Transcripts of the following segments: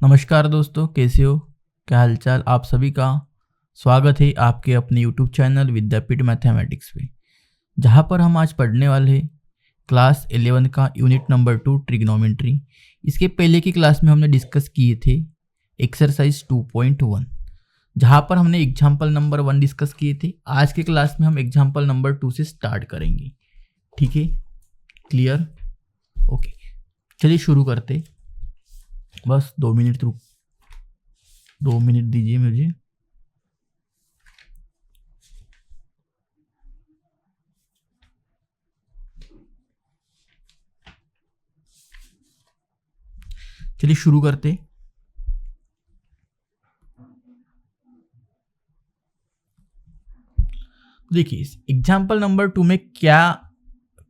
नमस्कार दोस्तों, कैसे हो? क्या हालचाल आप सभी का? स्वागत है आपके अपने यूट्यूब चैनल विद्यापीठ मैथमेटिक्स पे, जहाँ पर हम आज पढ़ने वाले हैं क्लास 11 का यूनिट नंबर 2 ट्रिग्नोमेट्री। इसके पहले की क्लास में हमने डिस्कस किए थे एक्सरसाइज 2.1, जहाँ पर हमने एग्जाम्पल नंबर 1 डिस्कस किए थे। आज के क्लास में हम एग्जाम्पल नंबर 2 से स्टार्ट करेंगे। ठीक है, क्लियर? ओके, चलिए शुरू करते। बस 2 मिनट दीजिए मुझे। चलिए शुरू करते। देखिए एग्जाम्पल नंबर 2 में क्या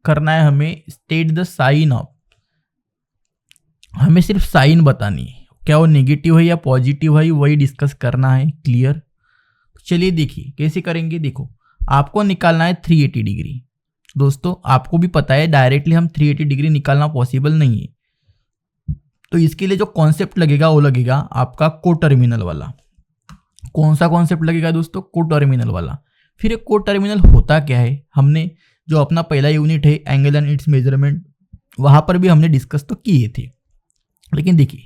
करना है, हमें स्टेट द साइन ऑफ, हमें सिर्फ साइन बतानी है, क्या वो नेगेटिव है या पॉजिटिव है वही डिस्कस करना है। क्लियर? चलिए देखिए कैसे करेंगे। देखो, आपको निकालना है 380 डिग्री। दोस्तों आपको भी पता है डायरेक्टली हम 380 डिग्री निकालना पॉसिबल नहीं है, तो इसके लिए जो कॉन्सेप्ट लगेगा वो लगेगा आपका को टर्मिनल वाला। कौन सा कॉन्सेप्ट लगेगा दोस्तों? को टर्मिनल वाला। फिर एक को टर्मिनल होता क्या है, हमने जो अपना पहला यूनिट है एंगल एंड इट्स मेजरमेंट, वहां पर भी हमने डिस्कस तो किए थे। लेकिन देखिए,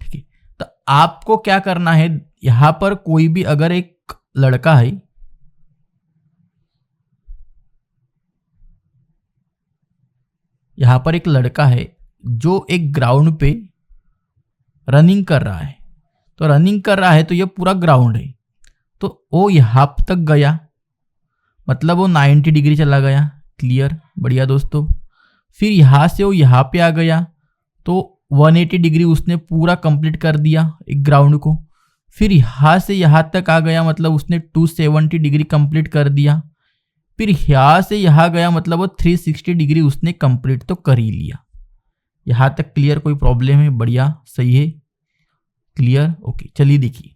ठीक है, तो आपको क्या करना है, यहां पर कोई भी अगर एक लड़का है, यहां पर एक लड़का है जो एक ग्राउंड पे रनिंग कर रहा है, तो रनिंग कर रहा है तो ये पूरा ग्राउंड है, तो वो यहां तक गया, मतलब वो 90 डिग्री चला गया। क्लियर? बढ़िया दोस्तों। फिर यहाँ से वो यहाँ पे आ गया तो 180 डिग्री उसने पूरा कंप्लीट कर दिया एक ग्राउंड को। फिर यहाँ से यहाँ तक आ गया, मतलब उसने 270 डिग्री कंप्लीट कर दिया। फिर यहाँ से यहाँ गया, मतलब वो 360 डिग्री उसने कंप्लीट तो कर ही लिया। यहाँ तक क्लियर? कोई प्रॉब्लम है? बढ़िया, सही है, क्लियर। ओके, चलिए देखिए,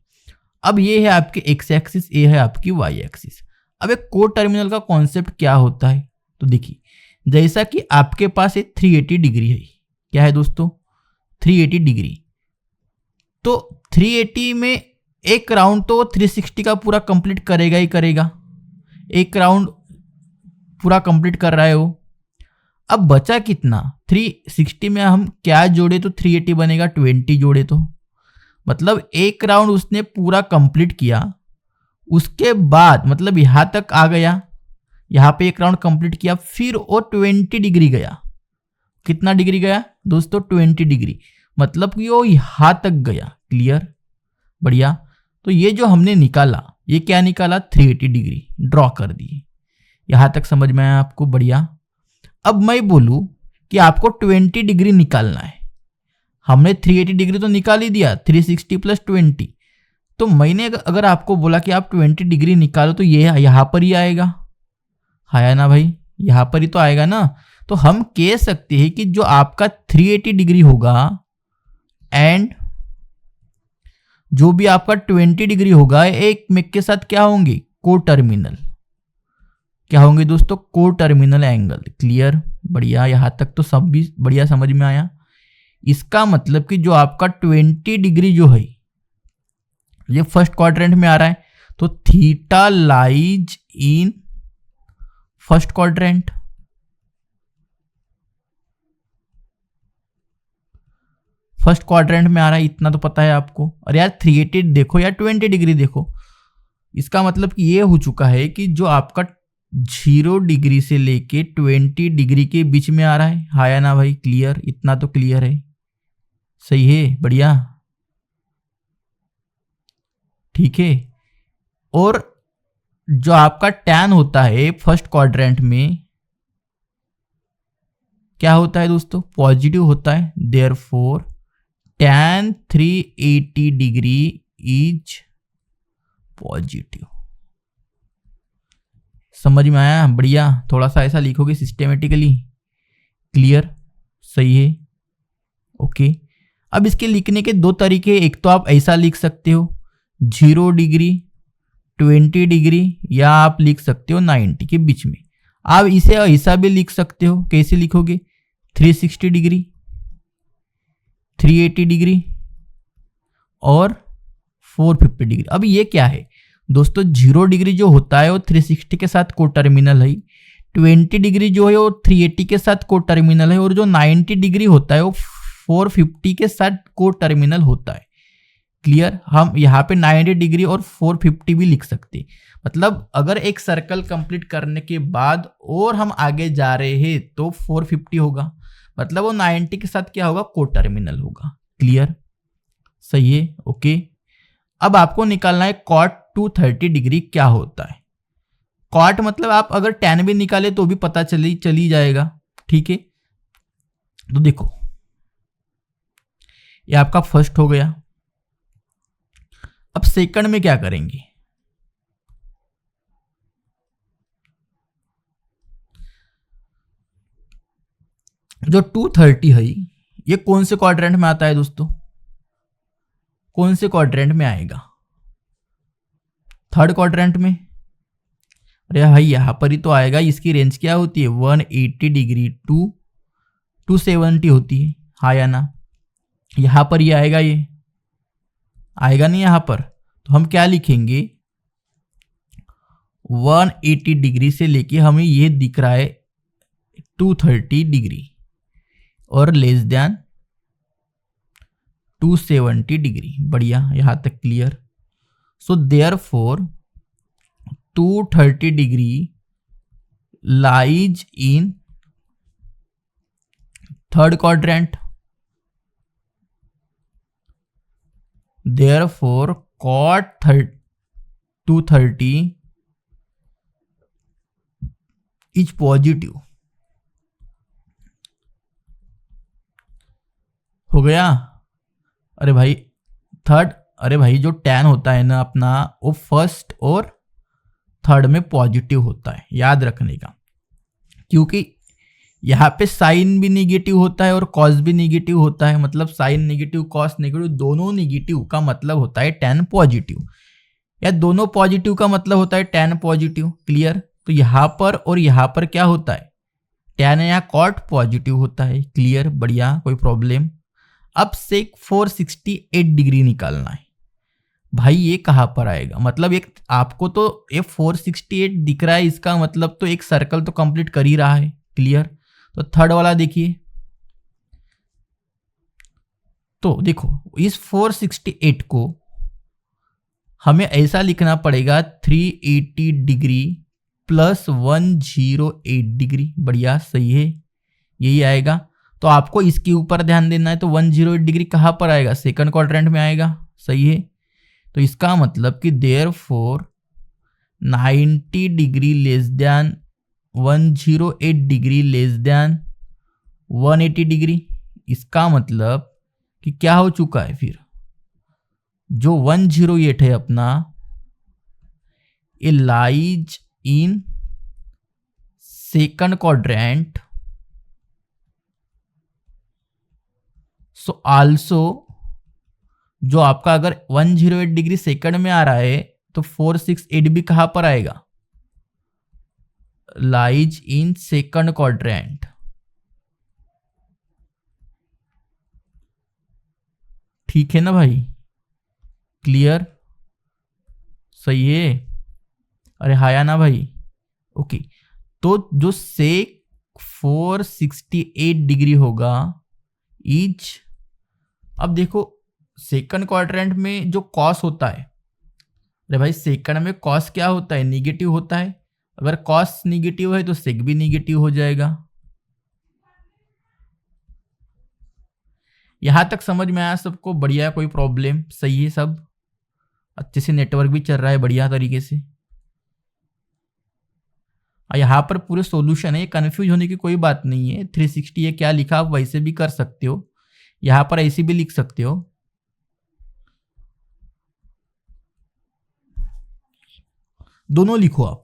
अब ये है आपके एक्स एक्सिस, ये है आपकी वाई एक्सिस। अब एक को टर्मिनल का कॉन्सेप्ट क्या होता है, तो देखिए जैसा कि आपके पास एक 380 डिग्री है, क्या है दोस्तों? 380 डिग्री। तो 380 में एक राउंड तो 360 का पूरा कंप्लीट करेगा ही करेगा, एक राउंड पूरा कंप्लीट कर रहा है वो। अब बचा कितना? 360 में हम क्या जोड़े तो 380 बनेगा, 20 जोड़े तो, मतलब एक राउंड उसने पूरा कंप्लीट किया। उसके बाद मतलब यहां तक आ गया, यहां पे एक राउंड कंप्लीट किया, फिर वो 20 डिग्री गया। कितना डिग्री गया दोस्तों? 20 डिग्री, मतलब कि वो यहां तक गया। क्लियर? बढ़िया। तो ये जो हमने निकाला, ये क्या निकाला? 380 डिग्री ड्रॉ कर दिए। यहां तक समझ में आया आपको? बढ़िया। अब मैं बोलूं कि आपको 20 डिग्री निकालना है, हमने 380 डिग्री तो निकाल ही दिया, 360 प्लस 20, तो मैंने अगर आपको बोला कि आप 20 डिग्री निकालो तो ये यहां पर ही आएगा, आया ना भाई? यहां पर ही तो आएगा ना। तो हम कह सकते हैं कि जो आपका 380 डिग्री होगा एंड जो भी आपका 20 डिग्री होगा, एक में के साथ क्या होंगे? को टर्मिनल। क्या होंगे दोस्तों? को टर्मिनल एंगल। क्लियर? बढ़िया, यहां तक तो सब भी बढ़िया समझ में आया। इसका मतलब कि जो आपका 20 डिग्री जो है ये फर्स्ट क्वाड्रेंट में आ रहा है, तो theta lies in first quadrant. First quadrant में आ रहा है, इतना तो पता है आपको। और यार 380 देखो या 20 डिग्री देखो, इसका मतलब कि ये हो चुका है कि जो आपका 0 डिग्री से लेके 20 डिग्री के बीच में आ रहा है। हाया ना भाई? क्लियर? इतना तो क्लियर है, सही है, बढ़िया, ठीक है। और जो आपका टैन होता है फर्स्ट क्वाड्रेंट में, क्या होता है दोस्तों? पॉजिटिव होता है। Therefore tan 380 degree is positive. समझ में आया? बढ़िया। थोड़ा सा ऐसा लिखोगे सिस्टेमेटिकली। क्लियर? सही है, ओके। अब इसके लिखने के दो तरीके, एक तो आप ऐसा लिख सकते हो 0 डिग्री 20 डिग्री, या आप लिख सकते हो 90 के बीच में। आप इसे ऐसा भी लिख सकते हो, कैसे लिखोगे? 360 डिग्री। 380 डिग्री और 450 डिग्री। अब ये क्या है दोस्तों, 0 डिग्री जो होता है वो 360 के साथ को टर्मिनल है, 20 डिग्री जो है वो 380 के साथ को टर्मिनल है, और जो 90 डिग्री होता है वो 450 के साथ को टर्मिनल होता है। क्लियर, हम यहाँ पे 90 डिग्री और 450 भी लिख सकते हैं। मतलब अगर एक सर्कल कंप्लीट करने के बाद और हम आगे जा रहे हैं तो 450 होगा, मतलब वो 90 के साथ क्या होगा, को टर्मिनल होगा। क्लियर, सही है, ओके। अब आपको निकालना है cot 230 डिग्री क्या होता है। cot मतलब आप अगर tan भी निकाले तो भी पता चली जाएगा, ठीक है। तो देखो ये आपका फर्स्ट हो गया। अब सेकंड में क्या करेंगे, जो 230 है ये कौन से क्वाड्रेंट में आता है दोस्तों, कौन से क्वाड्रेंट में आएगा, थर्ड क्वाड्रेंट में। अरे भाई यहां पर ही तो आएगा। इसकी रेंज क्या होती है, 180 डिग्री टू 270 होती है, हाँ या ना। यहां पर ये आएगा, ये आएगा नहीं यहां पर, तो हम क्या लिखेंगे, 180 डिग्री से लेके हमें ये दिख रहा है 230 डिग्री और लेस देन 270 डिग्री। बढ़िया, यहां तक clear. So therefore 230 degree lies in third quadrant, therefore cot 230 is positive. हो गया। अरे भाई थर्ड, अरे भाई जो tan होता है ना अपना, वो फर्स्ट और थर्ड में पॉजिटिव होता है, याद रखने का। क्योंकि यहाँ पे साइन भी निगेटिव होता है और कॉस भी निगेटिव होता है। मतलब साइन निगेटिव कॉस निगेटिव दोनों निगेटिव का मतलब होता है tan पॉजिटिव, या दोनों पॉजिटिव का मतलब होता है tan पॉजिटिव। क्लियर, तो यहाँ पर और यहाँ पर क्या होता है, tan या cot पॉजिटिव होता है। क्लियर, बढ़िया, कोई प्रॉब्लम। अब सेक 468 डिग्री निकालना है। भाई ये कहाँ पर आएगा, मतलब एक आपको तो ये 468 दिख रहा है, इसका मतलब तो एक सर्कल तो कंप्लीट कर ही रहा है। क्लियर, तो थर्ड वाला देखिए, तो देखो इस 468 को हमें ऐसा लिखना पड़ेगा 380 डिग्री प्लस 108 डिग्री। बढ़िया, सही है, यही आएगा। तो आपको इसके ऊपर ध्यान देना है। तो 108 डिग्री कहाँ पर आएगा, सेकंड क्वाड्रेंट में आएगा, सही है। तो इसका मतलब कि therefore 90 degree less than 108 degree less than 180 degree. इसका मतलब कि क्या हो चुका है, फिर जो 108 है अपना, ये lies in second quadrant. So also जो आपका अगर 108 डिग्री सेकंड में आ रहा है तो 468 भी कहां पर आएगा, लाइज इन सेकंड क्वाड्रेंट। ठीक है ना भाई, क्लियर, सही है। अरे हाया ना भाई, ओके। तो जो सेक 468 डिग्री होगा इज, अब देखो सेकंड क्वाड्रेंट में जो कॉस होता है, अरे भाई सेकंड में कॉस क्या होता है, निगेटिव होता है। अगर कॉस निगेटिव है तो सेक भी निगेटिव हो जाएगा। यहां तक समझ में आया सबको, बढ़िया, कोई प्रॉब्लम, सही है सब, अच्छे से नेटवर्क भी चल रहा है बढ़िया तरीके से। यहाँ पर पूरे सॉल्यूशन है, कंफ्यूज होने की कोई बात नहीं है। 360 ये क्या लिखा आप वैसे भी कर सकते हो, यहां पर ऐसे भी लिख सकते हो। दोनों लिखो आप,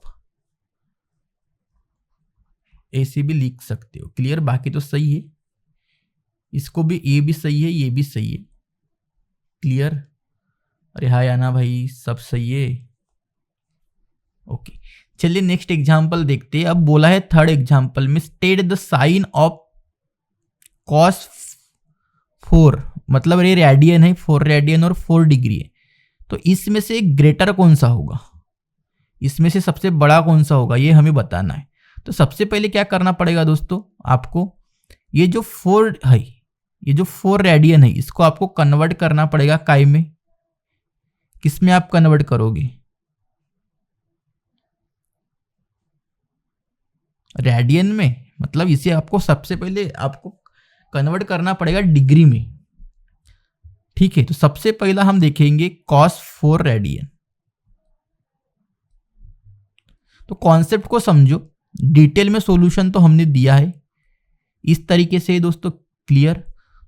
ऐसे भी लिख सकते हो। क्लियर, बाकी तो सही है, इसको भी, ये भी सही है, ये भी सही है। क्लियर, अरे हाय आना भाई, सब सही है, ओके। चलिए नेक्स्ट एग्जांपल देखते हैं। अब बोला है थर्ड एग्जांपल में, state the sign of cos 4 मतलब ये रेडियन है, 4 रेडियन और 4 डिग्री है। तो इसमें से ग्रेटर कौन सा होगा, इसमें से सबसे बड़ा कौन सा होगा, ये हमें बताना है। तो सबसे पहले क्या करना पड़ेगा दोस्तों, आपको ये जो 4 है, ये जो 4 रेडियन है, इसको आपको कन्वर्ट करना पड़ेगा काय में, किस में आप कन्वर्ट करोगे, रेडियन में। मतलब इसे आपको सबसे पहले आपको कन्वर्ट करना पड़ेगा डिग्री में, ठीक है। तो सबसे पहला हम देखेंगे cos 4 रेडियन। तो कॉन्सेप्ट को समझो, डिटेल में सॉल्यूशन तो हमने दिया है इस तरीके से दोस्तों, क्लियर।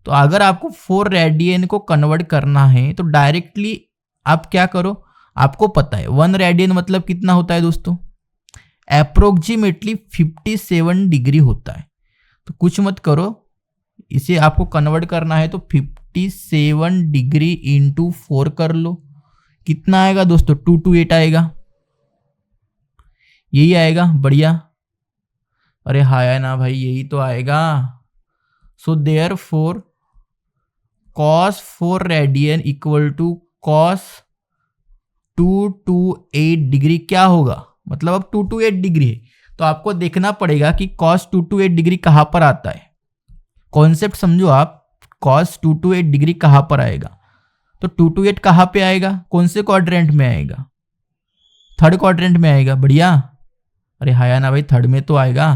तो अगर आपको 4 रेडियन को कन्वर्ट करना है तो डायरेक्टली आप क्या करो, आपको पता है 1 रेडियन मतलब कितना होता है दोस्तों, अप्रोक्सीमेटली 57 डिग्री होता है। तो कुछ मत करो, इसे आपको कन्वर्ट करना है तो 57 डिग्री इंटू 4 कर लो, कितना आएगा दोस्तों, 228 आएगा, यही आएगा, बढ़िया। अरे हाया ना भाई, यही तो आएगा। So therefore cos 4 radian equal to cos 228 degree क्या होगा, मतलब अब 228 डिग्री है तो आपको देखना पड़ेगा कि cos 228 डिग्री कहाँ पर आता है। कॉन्सेप्ट समझो आप, cos 228 डिग्री कहाँ पर आएगा, तो 228 कहाँ पे आएगा, कौन से क्वाड्रेंट में आएगा, थर्ड क्वाड्रेंट में आएगा, बढ़िया। अरे हाया ना भाई, थर्ड में तो आएगा।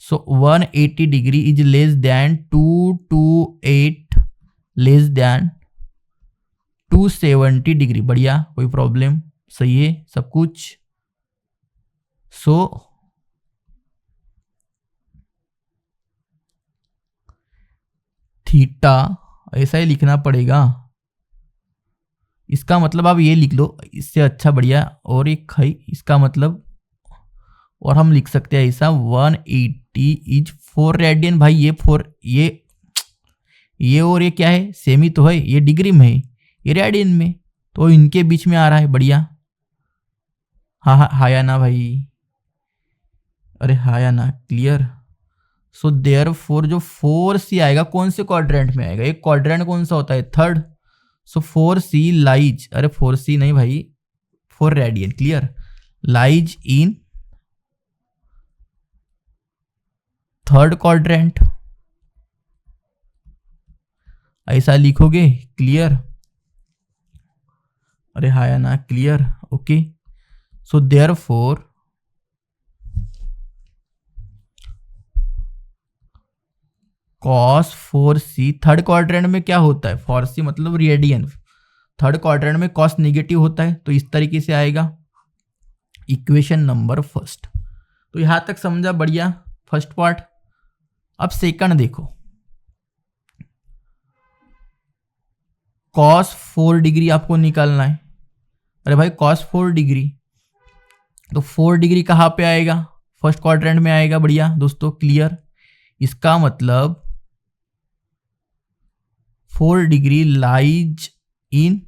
सो 180 degree is less than 228 less than 270 degree, बढ़िया, कोई प्रॉब्लम, सही है सब कुछ। सो थीटा ऐसा ही लिखना पड़ेगा, इसका मतलब आप ये लिख लो, इससे अच्छा बढ़िया। और एक है इसका मतलब, और हम लिख सकते हैं ऐसा 180 इज 4 रेडियन। भाई ये 4, ये और ये क्या है, सेमी तो है, ये डिग्री में है, ये रेडियन में, तो इनके बीच में आ रहा है, बढ़िया। हाँ हाँ हाया ना भाई, अरे हाया ना, क्लियर। सो देयरफॉर जो 4C आएगा कौन से क्वाड्रेंट में आएगा, एक क्वाड्रेंट कौन सा होता है, थर्ड। सो 4C लाइज, अरे 4C नहीं भाई, 4 radian, clear, lies in third quadrant, ऐसा लिखोगे, क्लियर। अरे हाया ना, क्लियर, ओके। सो therefore cos 4C third quadrant में क्या होता है, 4C मतलब रेडियन, थर्ड क्वाड्रेंट में cos नेगेटिव होता है, तो इस तरीके से आएगा इक्वेशन नंबर फर्स्ट। तो यहां तक समझा, बढ़िया, फर्स्ट पार्ट। अब सेकंड देखो, cos 4 डिग्री आपको निकालना है। अरे भाई cos 4 डिग्री, तो 4 डिग्री कहाँ पे आएगा, फर्स्ट क्वाड्रेंट में आएगा, बढ़िया दोस्तों, क्लियर। इसका मतलब 4 degree lies in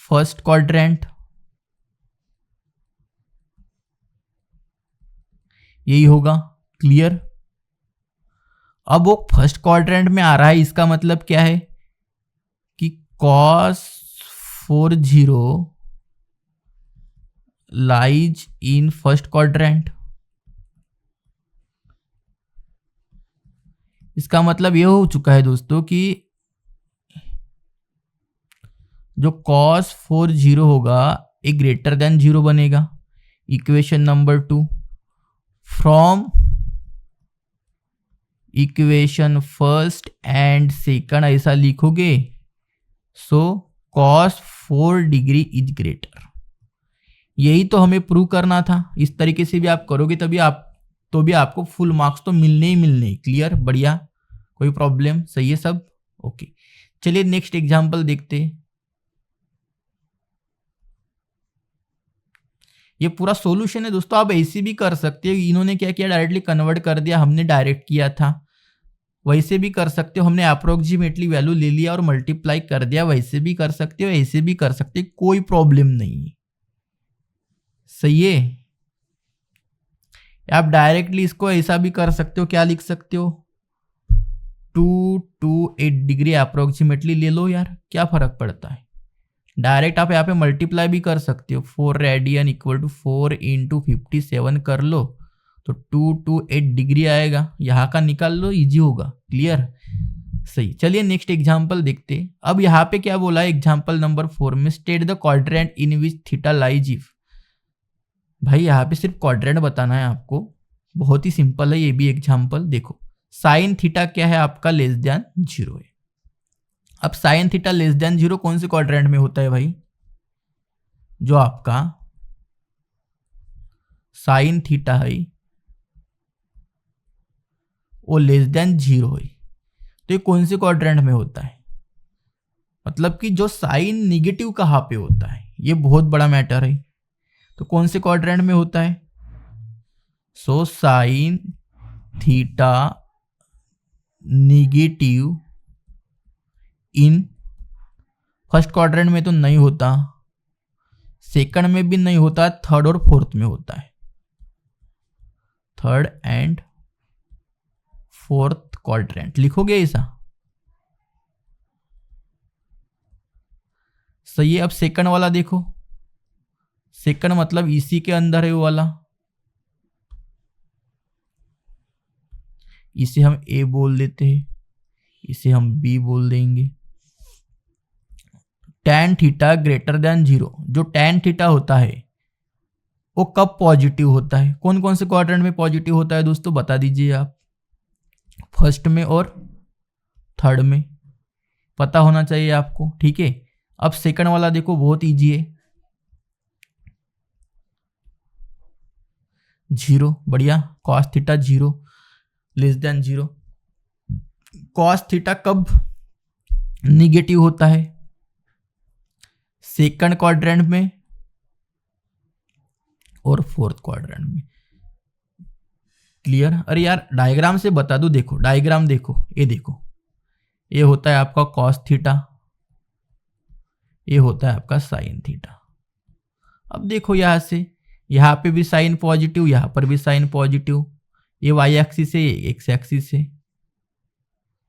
first quadrant, यही होगा, क्लियर। अब वो फर्स्ट क्वाड्रेंट में आ रहा है, इसका मतलब क्या है कि cos 40 lies in first quadrant, इसका मतलब ये हो चुका है दोस्तों कि जो cos 40 होगा एक ग्रेटर देन 0 बनेगा, equation number 2। From equation first and second ऐसा लिखोगे, सो cos 4 डिग्री इज ग्रेटर, यही तो हमें प्रूव करना था। इस तरीके से भी आप करोगे तभी आपको फुल मार्क्स तो मिलने ही मिलने, क्लियर, बढ़िया, कोई प्रॉब्लम, सही है सब, ओके। चलिए नेक्स्ट एग्जांपल देखते हैं। ये पूरा सॉल्यूशन है दोस्तों, आप ऐसे भी कर सकते हो, इन्होंने क्या किया, डायरेक्टली कन्वर्ट कर दिया, हमने डायरेक्ट किया था, वैसे भी कर सकते हो, हमने अप्रोक्सीमेटली वैल्यू ले लिया और मल्टीप्लाई कर दिया, वैसे भी कर सकते हो, ऐसे भी कर सकते हो, कोई प्रॉब्लम नहीं है, सही है। आप डायरेक्टली इसको ऐसा भी कर सकते हो, क्या लिख सकते हो, 228 डिग्री अप्रोक्सीमेटली ले लो यार, क्या फर्क पड़ता है। डायरेक्ट आप यहाँ पे मल्टीप्लाई भी कर सकते हो, 4 रेडियन इक्वल टू 4 इंटू 57 कर लो तो 228 डिग्री आएगा, यहाँ का निकाल लो, इजी होगा। क्लियर, सही। चलिए नेक्स्ट एग्जांपल देखते हैं। अब यहाँ पे क्या बोला है एग्जांपल नंबर 4 में, state the quadrant in which theta lies if. भाई यहाँ पे सिर्फ क्वाड्रेंट बताना है आपको, बहुत ही सिंपल है ये भी एग्जांपल। देखो साइन थीटा क्या है आपका, लेस देन 0 है। अब साइन थीटा लेस देन 0 कौन से क्वाड्रेंट में होता है भाई, जो आपका साइन थीटा है वो लेस देन 0 है, तो ये कौन से क्वाड्रेंट में होता है, मतलब कि जो साइन निगेटिव कहाँ पे होता है, ये बहुत बड़ा मैटर है। तो कौन से क्वाड्रेंट में होता है, so sine theta negative in first quadrant में तो नहीं होता, सेकंड में भी नहीं होता, थर्ड और फोर्थ में होता है, थर्ड एंड फोर्थ क्वाड्रेंट लिखोगे ऐसा, सही है। अब सेकंड वाला देखो, सेकंड मतलब इसी के अंदर है वो वाला, इसे हम ए बोल देते हैं, इसे हम बी बोल देंगे। tan थीटा ग्रेटर देन 0, जो tan थीटा होता है वो कब पॉजिटिव होता है, कौन कौन से क्वाड्रेंट में पॉजिटिव होता है दोस्तों बता दीजिए आप, फर्स्ट में और थर्ड में, पता होना चाहिए आपको, ठीक है। अब सेकंड वाला देखो बहुत इजी है, 0, बढ़िया, cos theta 0 less than 0। Cos theta कब निगेटिव होता है, सेकंड क्वाड्रेंट में और फोर्थ क्वाड्रेंट में। क्लियर, अरे यार डायग्राम से बता दूं, देखो डायग्राम देखो, ये देखो, ये होता है आपका कॉस थीटा, ये होता है आपका साइन थीटा। अब देखो यहां से, यहाँ पे भी साइन पॉजिटिव, यहाँ पर भी साइन पॉजिटिव, ये वाई एक्सिस है, ये एक्स एक्सिस है,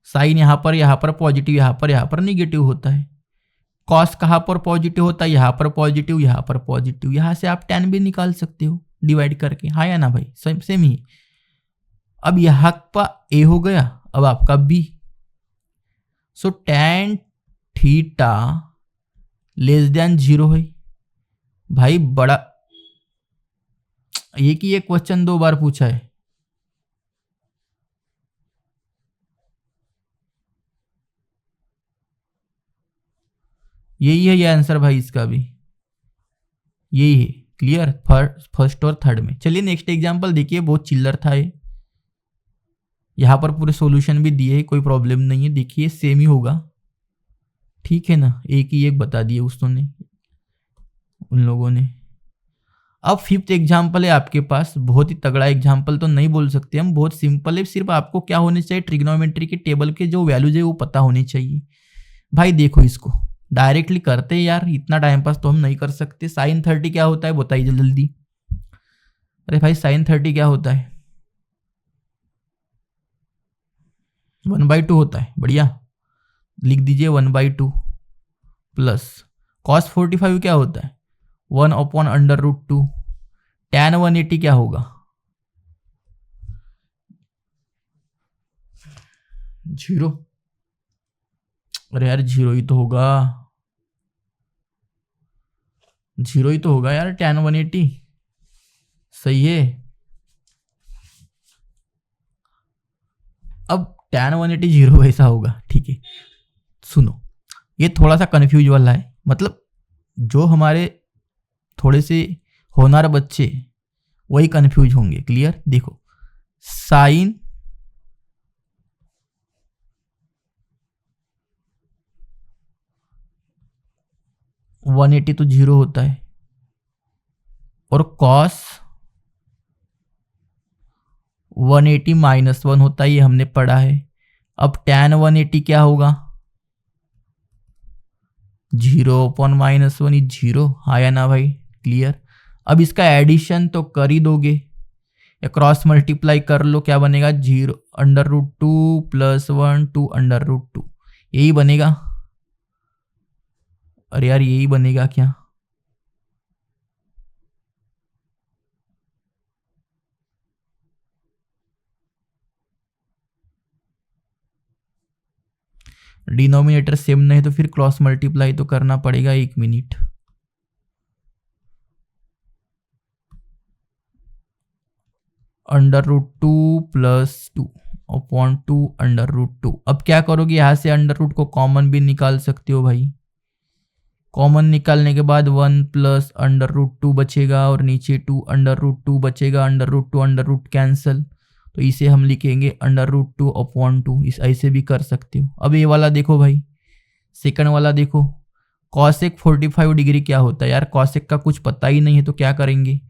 साइन यहाँ पर पॉजिटिव, यहाँ पर निगेटिव होता है। कॉस कहाँ पर पॉजिटिव होता है, यहाँ पर पॉजिटिव, यहाँ पर पॉजिटिव, यहाँ से आप tan भी निकाल सकते हो डिवाइड करके, हाँ या ना भाई, सेम ही। अब यहाँ का a हो गया, अब आपका b, सो tan थीटा लेस देन 0 है। भाई बड़ा, एक ही एक क्वेश्चन 2 बार पूछा है, यही है ये आंसर भाई, इसका भी यही है। क्लियर, फर्स्ट और थर्ड में। चलिए नेक्स्ट एग्जांपल देखिए, बहुत चिल्लर था ये, यहाँ पर पूरे सॉल्यूशन भी दिए है, कोई प्रॉब्लम नहीं है, देखिए सेम ही होगा, ठीक है ना, एक ही एक बता दिए उसने, उन लोगों ने। अब फिफ्थ एग्जाम्पल है आपके पास, बहुत ही तगड़ा एग्जाम्पल तो नहीं बोल सकते हम, बहुत सिंपल है, सिर्फ आपको क्या होने चाहिए, ट्रिग्नोमेट्री के टेबल के जो वैल्यूज है वो पता होनी चाहिए। भाई देखो इसको डायरेक्टली करते हैं यार, इतना टाइम पास तो हम नहीं कर सकते। साइन 30 क्या होता है बताइए जल्दी। अरे भाई साइन 30 क्या होता है, 1/2 होता है, बढ़िया, लिख दीजिए 1/2 प्लस कॉस 45 क्या होता है, 1/√2। tan 180 क्या होगा, 0। अरे यार 0 ही तो होगा, 0 ही तो होगा यार, tan 180 सही है। अब tan 180 0 वैसा होगा, ठीक है। सुनो ये थोड़ा सा कंफ्यूज वाला है, मतलब जो हमारे थोड़े से होनहार बच्चे वही कंफ्यूज होंगे। क्लियर, देखो साइन (180) तो 0 होता है, और कॉस 180 -1 होता है, ये हमने पढ़ा है। अब tan 180 क्या होगा, 0/-1 इज 0, हाँ या ना भाई। क्लियर, अब इसका एडिशन तो कर ही दोगे, या क्रॉस मल्टीप्लाई कर लो, क्या बनेगा 0 √2 + 1 2 √2, यही बनेगा। अरे यार यही बनेगा क्या? डिनोमिनेटर सेम नहीं तो फिर क्रॉस मल्टीप्लाई तो करना पड़ेगा। 1 मिनट, √2 + 2 अपॉन 2 √2। अब क्या करोगे, यहां से √ को कॉमन भी निकाल सकते हो भाई। कॉमन निकालने के बाद 1 + √2 बचेगा और नीचे 2 √2 बचेगा। √2 कैंसल, तो इसे हम लिखेंगे √2 अपॉन 2। इस ऐसे भी कर सकते हो। अब ये वाला देखो भाई, सेकंड वाला देखो, कॉसेक 45 डिग्री क्या होता है यार? कॉसेक का कुछ पता ही नहीं है तो क्या करेंगे?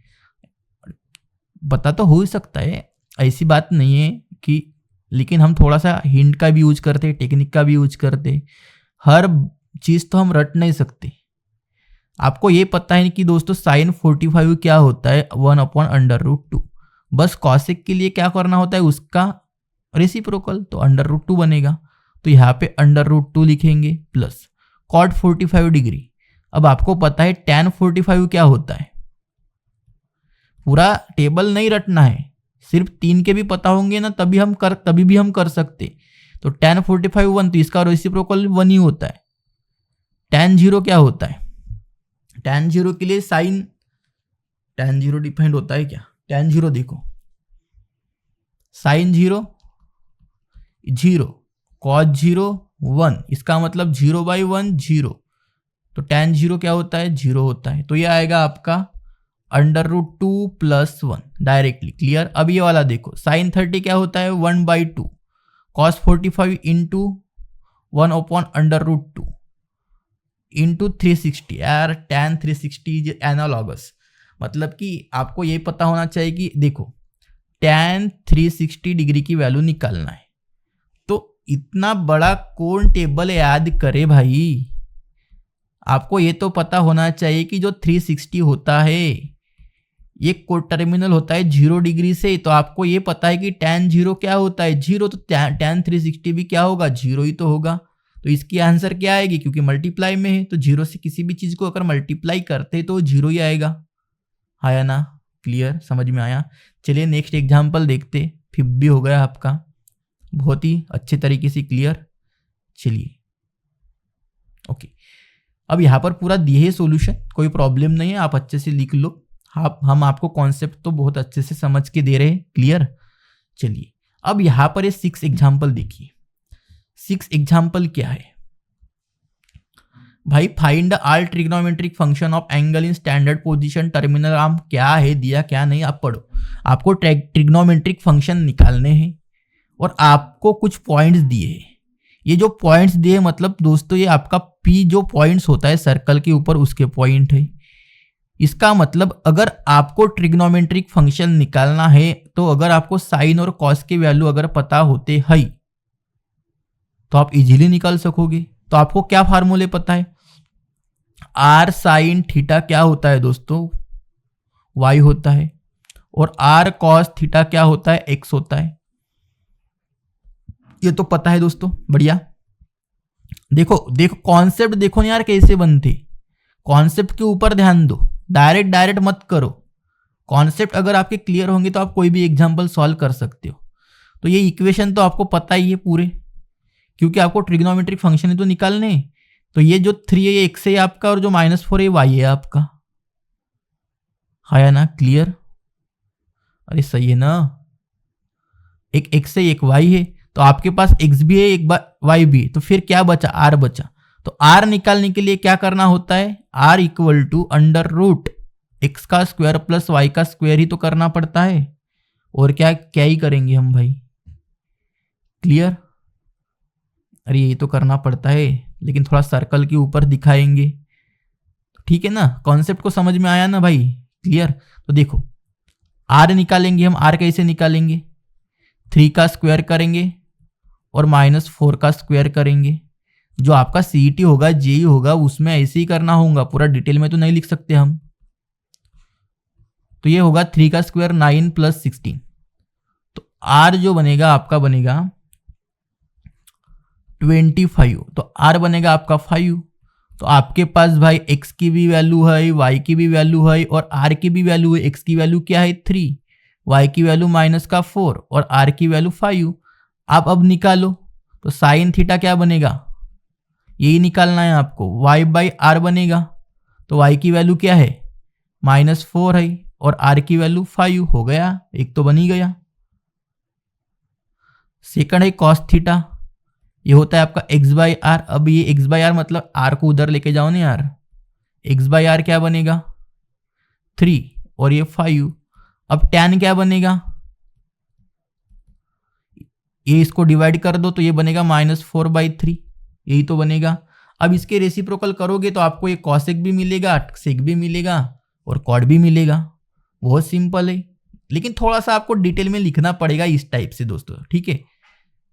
पता तो हो ही सकता है, ऐसी बात नहीं है कि, लेकिन हम थोड़ा सा हिंट का भी यूज करते, टेक्निक का भी यूज करते। हर चीज तो हम रट नहीं सकते। आपको ये पता है कि दोस्तों sin 45 क्या होता है? 1/√2। बस कॉसेक के लिए क्या करना होता है? उसका रेसिप्रोकल, तो √2 बनेगा। तो यहाँ पे √2 लिखेंगे प्लस cot 45 डिग्री। अब आपको पता है tan 45 क्या होता है? पूरा टेबल नहीं रटना है, सिर्फ 3 के भी पता होंगे ना तभी भी हम कर सकते। तो tan 45 1, तो इसका रेसिप्रोकल 1 ही होता है। tan 0 क्या होता है? tan 0 के लिए साइन, tan 0 डिफाइंड होता है क्या? tan 0 देखो, sin 0 0, cos 0 1, इसका मतलब 0/1 0। तो tan 0 क्या होता है? 0 होता है। तो ये आएगा आपका √2 + 1 डायरेक्टली। क्लियर? अब ये वाला देखो, sin 30 क्या होता है? 1/2, cos 45 इंटू 1/√2 इंटू 360। यार tan 360 इज एनालॉगस, मतलब कि आपको ये पता होना चाहिए कि देखो tan 360 डिग्री की वैल्यू निकालना है, तो इतना बड़ा कौन टेबल याद करे भाई? आपको ये तो पता होना चाहिए कि जो 360 होता है ये कोटर्मिनल होता है 0 डिग्री से। तो आपको ये पता है कि tan 0 क्या होता है? 0। तो tan 360 भी क्या होगा? 0 ही तो होगा। तो इसकी आंसर क्या आएगी? क्योंकि मल्टीप्लाई में है तो 0 से किसी भी चीज को अगर मल्टीप्लाई करते तो 0 ही आएगा। आया ना? क्लियर? समझ में आया? चलिए नेक्स्ट एग्जाम्पल देखते। 5 भी हो गया आपका, बहुत ही अच्छे तरीके से क्लियर। चलिए ओके, अब यहाँ पर पूरा दिए है सॉल्यूशन, कोई प्रॉब्लम नहीं है, आप अच्छे से लिख लो। हम आपको कॉन्सेप्ट तो बहुत अच्छे से समझ के दे रहे हैं। क्लियर? चलिए अब यहाँ पर ये 6 एग्जाम्पल देखिए। 6 एग्जाम्पल क्या है भाई? Find all trigonometric function of angle in standard position terminal arm. क्या है दिया, क्या नहीं, आप पढ़ो। आपको ट्रिग्नोमेट्रिक फंक्शन निकालने हैं और आपको कुछ पॉइंट्स दिए हैं। ये जो पॉइंट्स दिए मतलब दोस्तों ये आपका P जो पॉइंट्स होता है सर्कल के ऊपर उसके पॉइंट है। इसका मतलब अगर आपको ट्रिग्नोमेट्रिक फंक्शन निकालना है तो अगर आपको साइन और कॉस के वैल्यू अगर पता होते हैं तो आप इजीली निकाल सकोगे। तो आपको क्या फार्मूले पता है? r sin थीटा क्या होता है दोस्तों? y होता है। और r cos थीटा क्या होता है? x होता है। ये तो पता है दोस्तों, बढ़िया। देखो कॉन्सेप्ट देखो ना यार कैसे बनते। कॉन्सेप्ट के ऊपर ध्यान दो, डायरेक्ट मत करो। कॉन्सेप्ट अगर आपके क्लियर होंगे तो आप कोई भी एग्जांपल सॉल्व कर सकते हो। तो ये इक्वेशन तो आपको पता ही है पूरे, क्योंकि आपको ट्रिग्नोमेट्रिक फंक्शन ही तो निकालने। तो ये जो 3 है ये x है आपका और जो -4 है y है आपका। है ना? क्लियर? अरे सही है ना? एक x है एक y है, तो आपके पास x भी है एक y भी, तो फिर क्या बचा? r बचा। तो r निकालने के लिए क्या करना होता है? r = x का स्क्वायर प्लस y का स्क्वायर ही तो करना पड़ता है। और क्या ही करेंगे हम भाई? क्लियर? अरे ये तो करना पड़ता है, लेकिन थोड़ा सर्कल के ऊपर दिखाएंगे, ठीक है ना? कॉन्सेप्ट को समझ में आया ना भाई? क्लियर? तो देखो r निकालेंगे हम। r कैसे निकालेंगे? 3 का स्क्वायर करेंगे और -4 का स्क्वायर करेंगे। जो आपका CET होगा, जेई होगा, उसमें ऐसे ही करना होगा, पूरा डिटेल में तो नहीं लिख सकते हम। तो ये होगा 3 का स्क्वायर 9 प्लस 16। तो आर जो बनेगा आपका बनेगा 25। तो आर बनेगा आपका 5। तो आपके पास भाई x की भी वैल्यू है, y की भी वैल्यू है और r की भी वैल्यू है। x की वैल्यू क्या है 3, y की वैल्यू माइनस का 4 और r की वैल्यू 5। आप अब निकालो तो साइन थीटा क्या बनेगा, यही निकालना है आपको, y बाई आर बनेगा। तो y की वैल्यू क्या है -4 है और r की वैल्यू 5 हो गया, एक तो बन ही गया। सेकंड है कॉस थीटा, ये होता है आपका x बाई आर। अब ये x बाई आर मतलब r को उधर लेके जाओ ना यार, x बाई आर क्या बनेगा 3 और ये 5। अब tan क्या बनेगा, ये इसको डिवाइड कर दो तो ये बनेगा -4/3, यही तो बनेगा। अब इसके रेसिप्रोकल करोगे तो आपको ये कॉसेक भी मिलेगा, सेक भी मिलेगा और कॉड भी मिलेगा। बहुत सिंपल है, लेकिन थोड़ा सा आपको डिटेल में लिखना पड़ेगा इस टाइप से दोस्तों, ठीक है।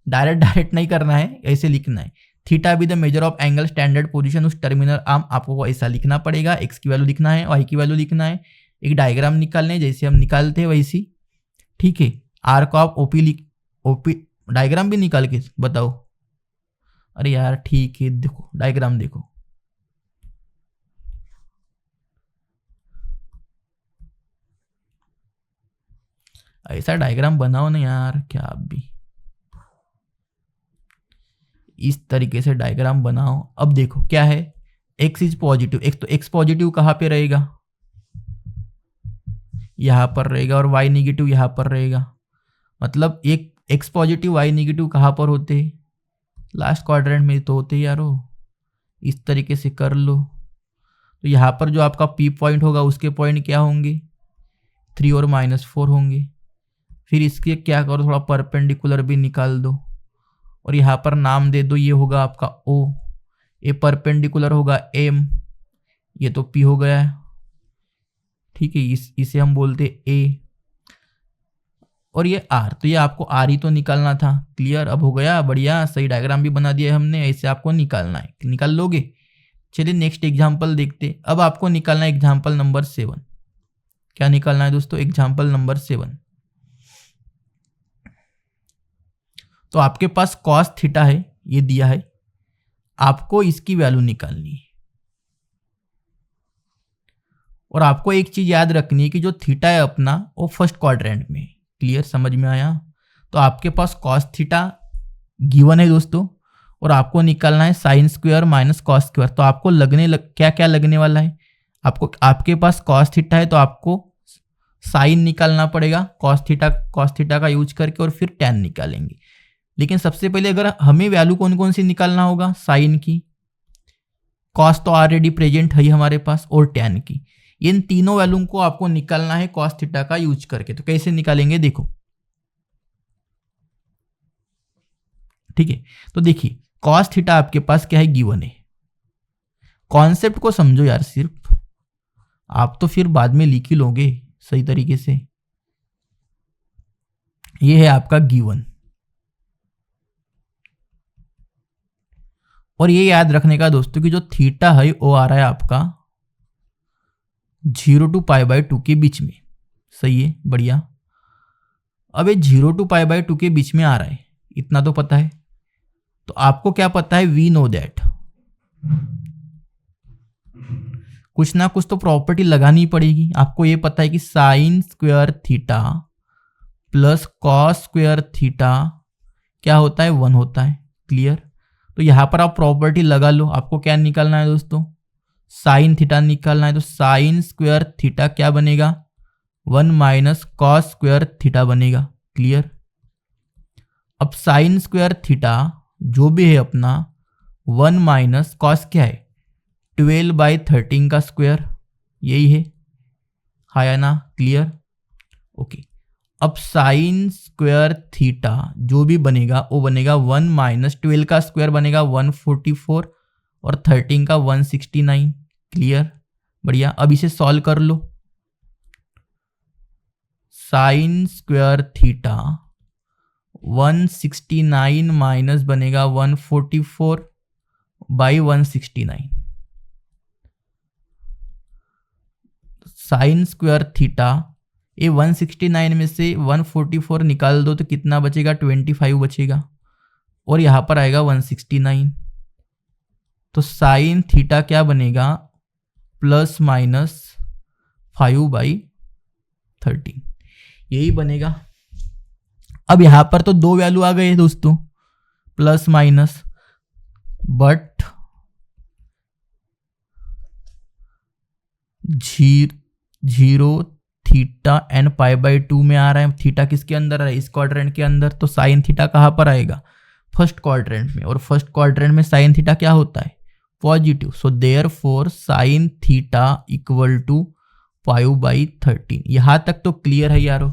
डायरेक्ट नहीं करना है, ऐसे लिखना है। Theta be the measure of angle standard position उस टर्मिनल आर्म, आपको ऐसा लिखना पड़ेगा। एक्स की वैल्यू लिखना है, वाई की वैल्यू लिखना है, एक डायग्राम निकालने है जैसे हम निकालते हैं वैसी, ठीक है। आर्क ऑफ ओपी डायग्राम भी निकाल के बताओ। अरे यार ठीक है, देखो डायग्राम देखो, ऐसा डायग्राम बनाओ ना यार, क्या आप भी इस तरीके से डायग्राम बनाओ। अब देखो क्या है, x इज पॉजिटिव, एक तो x पॉजिटिव कहाँ पे रहेगा, यहाँ पर रहेगा, और y निगेटिव यहाँ पर रहेगा। मतलब एक x पॉजिटिव y निगेटिव कहाँ पर होते, लास्ट क्वाड्रेंट में तो होते यारो। इस तरीके से कर लो तो यहाँ पर जो आपका p पॉइंट होगा उसके पॉइंट क्या होंगे 3 और -4 होंगे। फिर इसके क्या करो, थोड़ा परपेंडिकुलर भी निकाल दो और यहाँ पर नाम दे दो, ये होगा आपका O, ये परपेंडिकुलर होगा M, ये तो P हो गया है, ठीक है। इसे हम बोलते A और ये R, तो ये आपको R ही तो निकालना था। क्लियर, अब हो गया, बढ़िया, सही डायग्राम भी बना दिया है हमने, ऐसे आपको निकालना है, निकाल लोगे। चलिए नेक्स्ट एग्जाम्पल देखते। अब आपको निकालना है एग्जाम्पल नंबर 7। क्या निकालना है दोस्तों, एग्जाम्पल नंबर 7। तो आपके पास कॉस थीटा है, ये दिया है, आपको इसकी वैल्यू निकालनी है। और आपको एक चीज याद रखनी है कि जो थीटा है अपना वो फर्स्ट क्वाड्रेंट में। क्लियर, समझ में आया। तो आपके पास कॉस थीटा गिवन है दोस्तों, और आपको निकालना है sine square minus cos square. तो आपको क्या क्या लगने वाला है, आपके पास कॉस थीटा है तो आपको साइन निकालना पड़ेगा कॉस थीटा का यूज करके, और फिर टैन निकालेंगे। लेकिन सबसे पहले अगर हमें वैल्यू कौन कौन सी निकालना होगा, साइन की, कॉस तो ऑलरेडी प्रेजेंट है हमारे पास, और टैन की। इन तीनों वैल्यू को आपको निकालना है कॉस थीटा का यूज करके। तो कैसे निकालेंगे देखो, ठीक है। तो देखिए कॉस थीटा आपके पास क्या है, गिवन है। कॉन्सेप्ट को समझो यार सिर्फ, आप तो फिर बाद में लिख ही लोगे सही तरीके से। ये है आपका गिवन, और ये याद रखने का दोस्तों कि जो थीटा है वो आ रहा है आपका 0 to π/2 के बीच में। सही है, बढ़िया। अब ये 0 to π/2 के बीच में आ रहा है, इतना तो पता है। तो आपको क्या पता है, वी नो दैट, कुछ ना कुछ तो प्रॉपर्टी लगानी पड़ेगी। आपको ये पता है कि sign square theta plus cos square theta क्या होता है, 1 होता है। क्लियर, तो यहां पर आप प्रॉपर्टी लगा लो। आपको क्या निकालना है दोस्तों, साइन थीटा निकालना है। तो साइन स्क्वायर थीटा क्या बनेगा, 1 माइनस कॉस स्क्वायर थीटा बनेगा। क्लियर, अब साइन स्क्वायर थीटा जो भी है अपना 1 माइनस कॉस क्या है 12/13 का स्क्वायर, यही है, हाँ ना। Clear, okay. अब साइन स्क्वायर थीटा जो भी बनेगा वो बनेगा 1 माइनस 12 का स्क्वायर बनेगा 144 और 13 का 169। क्लियर, बढ़िया। अब इसे सॉल्व कर लो। साइन स्क्वायर थीटा 169 माइनस बनेगा 144/169। साइन स्क्वायर थीटा ये 169 में से 144 निकाल दो तो कितना बचेगा, 25 बचेगा, और यहाँ पर आएगा 169। तो साइन थीटा क्या बनेगा, प्लस माइनस 5/13, यही बनेगा। अब यहां पर तो दो वैल्यू आ गए दोस्तों, plus minus, but 0 theta and π/2 में आ रहा है। थीटा किसके अंदर है, इस क्वाड्रेंट के अंदर। तो साइन थीटा कहाँ पर आएगा, फर्स्ट क्वाड्रेंट में, और फर्स्ट क्वाड्रेंट में साइन थीटा क्या होता है, positive. So therefore sine theta equal to 5/13। यहां तक तो क्लियर है यारो,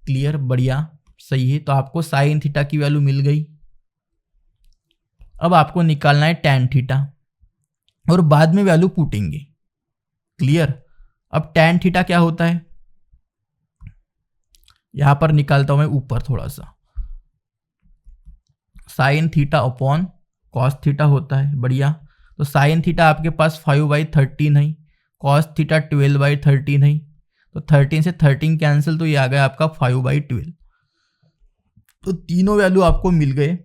क्लियर, बढ़िया, सही है। तो आपको साइन थीटा की वैल्यू मिल गई। अब आपको निकालना है टैन थीटा, और बाद में वैल्यू पुटेंगे, क्लियर। अब टैन थीटा क्या होता है, यहां पर निकालता हूं मैं ऊपर थोड़ा सा, sine theta upon cos theta होता है, बढ़िया। तो साइन थीटा आपके पास 5/13 है, कॉस थीटा 12/13 है, तो 13 से 13 कैंसिल, तो ये आ गया आपका 5/12। तो तीनों वैल्यू आपको मिल गए।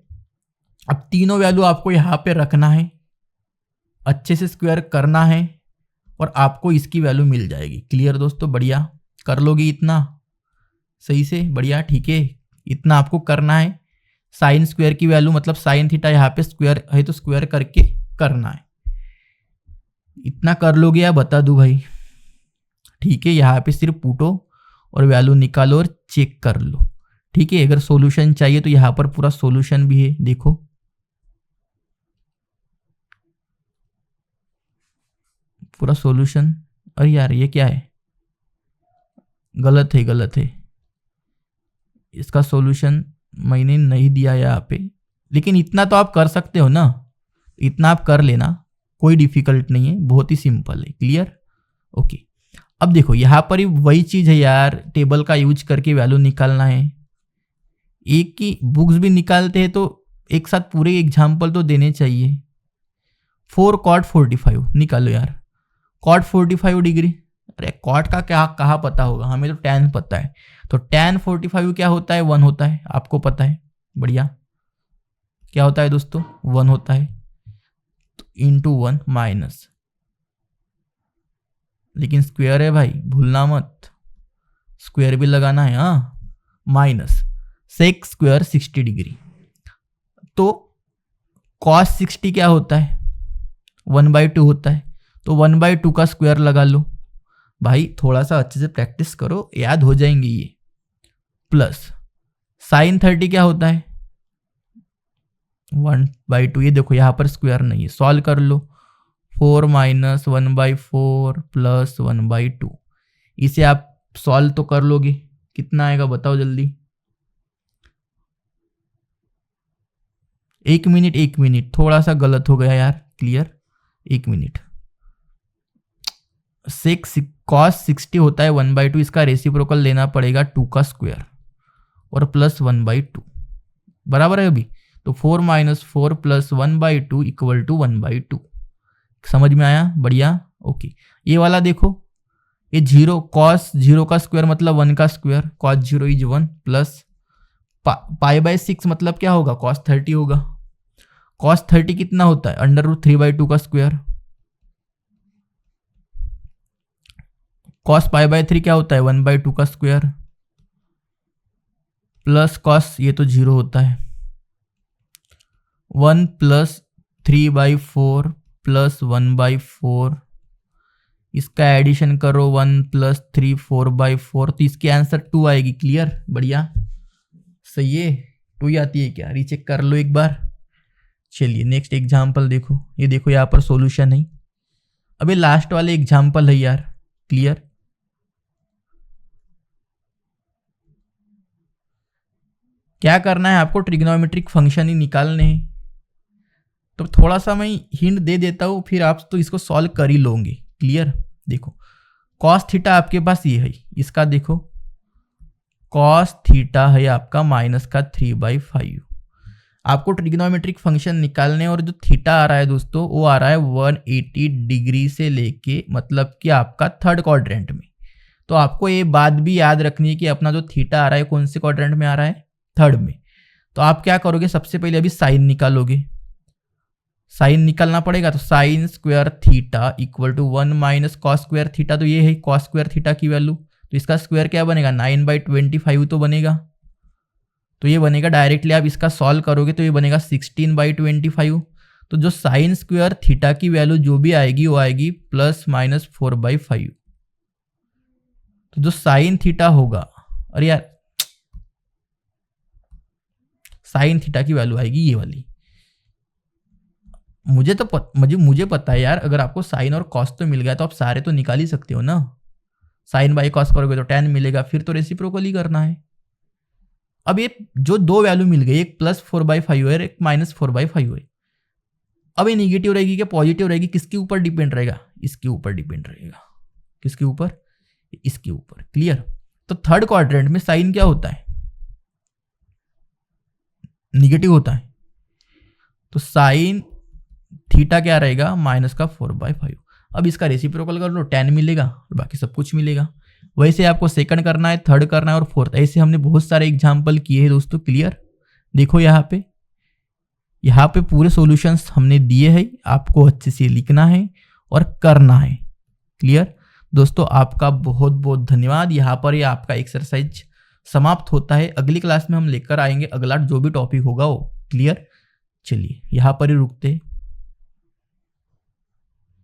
अब तीनों वैल्यू आपको यहाँ पे रखना है, अच्छे से स्क्वायर करना है, और आपको इसकी वैल्यू मिल जाएगी। क्लियर दोस्तों, बढ़िया, कर लोगे इतना सही से, बढ़िया, ठीक है। इतना आपको करना है, साइन स्क्वायर की वैल्यू, मतलब साइन थीटा यहाँ पे स्क्वायर है तो स्क्वायर करके करना है। इतना कर लोगे या बता दूं भाई, ठीक है। यहाँ पे सिर्फ पुटो और वैल्यू निकालो और चेक कर लो, ठीक है। अगर सॉल्यूशन चाहिए तो यहाँ पर पूरा सॉल्यूशन भी है, देखो, पूरा सॉल्यूशन। अरे यार ये क्या है, गलत है, गलत है, इसका सॉल्यूशन मैंने नहीं दिया यहाँ पे। लेकिन इतना तो आप कर सकते हो ना, इतना आप कर लेना, कोई डिफिकल्ट नहीं है, बहुत ही सिंपल है, क्लियर, ओके। अब देखो यहाँ पर ही वही चीज है यार, टेबल का यूज करके वैल्यू निकालना है। एक की बुक्स भी निकालते हैं तो एक साथ पूरे एग्जाम्पल तो देने चाहिए। 4 cot 45 निकालो यार, cot 45 डिग्री। अरे कॉट का क्या कहाँ पता होगा, हमें तो tan पता है। तो tan 45 क्या होता है, 1 होता है, आपको पता है, बढ़िया। क्या होता है दोस्तों, 1 होता है, तो इंटू 1 माइनस, लेकिन स्क्वायर है भाई, भूलना मत, स्क्वायर भी लगाना है, हाँ, माइनस सेक स्क्वायर 60 डिग्री। तो cos 60 क्या होता है, 1/2 होता है, तो 1/2 का स्क्वायर लगा लो भाई। थोड़ा सा अच्छे से प्रैक्टिस करो, याद हो जाएंगे ये। प्लस साइन 30 क्या होता है, 1/2। ये देखो यहाँ पर स्क्वायर नहीं है, सॉल्व कर लो, 4 माइनस 1/4 प्लस 1/2। इसे आप सॉल्व तो कर लोगे, कितना आएगा बताओ जल्दी। 1 मिनट, 1 मिनट, थोड़ा सा गलत हो गया यार, क्लियर, 1 मिनट। cos 60 होता है 1/2, इसका रेसिप्रोकल लेना पड़ेगा 2 का स्क्वायर और प्लस 1/2, बराबर है अभी। तो 4 माइनस 4 प्लस 1/2 इक्वल टू 1/2। समझ में आया, बढ़िया, ओके। ये वाला देखो, ये 0, cos 0 का स्क्वायर मतलब 1 का स्क्वायर, cos 0 इज 1, प्लस π/6 मतलब क्या होगा, cos 30 होगा। cos 30 कितना होता है, √3/2 का स्क्वायर। cos π/3 क्या होता है, 1/2 का स्क्वायर, प्लस cos, ये तो 0 होता है, 1 प्लस 3/4 प्लस 1/4, इसका एडिशन करो, 1 प्लस 3 4/4, तो इसकी आंसर 2 आएगी। क्लियर, बढ़िया, सही है। 2 आती है क्या, रीचेक कर लो एक बार। चलिए नेक्स्ट एग्जाम्पल देखो, ये देखो यहाँ पर सॉल्यूशन है। अबे लास्ट वाले एग्जाम्पल है यार, क्लियर। क्या करना है आपको, ट्रिग्नोमेट्रिक फंक्शन ही निकालने हैं। तो थोड़ा सा मैं हिंट दे देता हूँ, फिर आप तो इसको सॉल्व कर ही लोगे, क्लियर। देखो cos थीटा आपके पास ये है, इसका देखो cos थीटा है आपका माइनस का 3/5। आपको ट्रिग्नोमेट्रिक फंक्शन निकालने, और जो थीटा आ रहा है दोस्तों वो आ रहा है 180 डिग्री से लेके, मतलब कि आपका थर्ड क्वाड्रेंट में। तो आपको ये बात भी याद रखनी है कि अपना जो थीटा आ रहा है कौन से क्वाड्रेंट में आ रहा है, थर्ड में। तो आप क्या करोगे, सबसे पहले अभी साइन निकालोगे, साइन निकालना पड़ेगा। तो sine square theta equal to 1 minus cos square theta, तो ये है कॉस स्क्वायर थीटा की वैल्यू। तो इसका स्क्वायर क्या बनेगा, 9/25 तो बनेगा। तो ये बनेगा, डायरेक्टली आप इसका सॉल्व करोगे तो ये बनेगा 16/25। तो जो साइन स्क्वायर थीटा की वैल्यू जो भी आएगी वो आएगी ±4/5। तो जो साइन थीटा होगा, अरे यार साइन थीटा की वैल्यू आएगी ये वाली। मुझे पता है यार, अगर आपको साइन और कॉस तो मिल गया तो आप सारे तो निकाल ही सकते हो ना। साइन बाई कॉस करोगे तो tan मिलेगा, फिर तो रेसिप्रोकल ही करना है। अब ये जो दो वैल्यू मिल गई, एक +4/5 है, एक -4/5 है। अब ये निगेटिव रहेगी क्या पॉजिटिव रहेगी, किसके ऊपर डिपेंड रहेगा, इसके ऊपर डिपेंड रहेगा। किसके ऊपर, इसके ऊपर। क्लियर। तो थर्ड क्वाड्रेंट में साइन क्या होता है, निगेटिव होता है। तो साइन थीटा क्या रहेगा, -4/5। अब इसका रेसिप्रोकल कर लो, tan मिलेगा और बाकी सब कुछ मिलेगा। वैसे आपको सेकंड करना है, थर्ड करना है और फोर्थ, ऐसे हमने बहुत सारे एग्जाम्पल किए हैं दोस्तों। क्लियर। देखो यहाँ पे पूरे सॉल्यूशंस हमने दिए हैं, आपको अच्छे से लिखना है और करना है। क्लियर दोस्तों, आपका बहुत बहुत धन्यवाद। यहाँ पर ये आपका एक्सरसाइज समाप्त होता है। अगली क्लास में हम लेकर आएंगे अगला जो भी टॉपिक होगा वो। क्लियर। चलिए यहाँ पर ही रुकते हैं।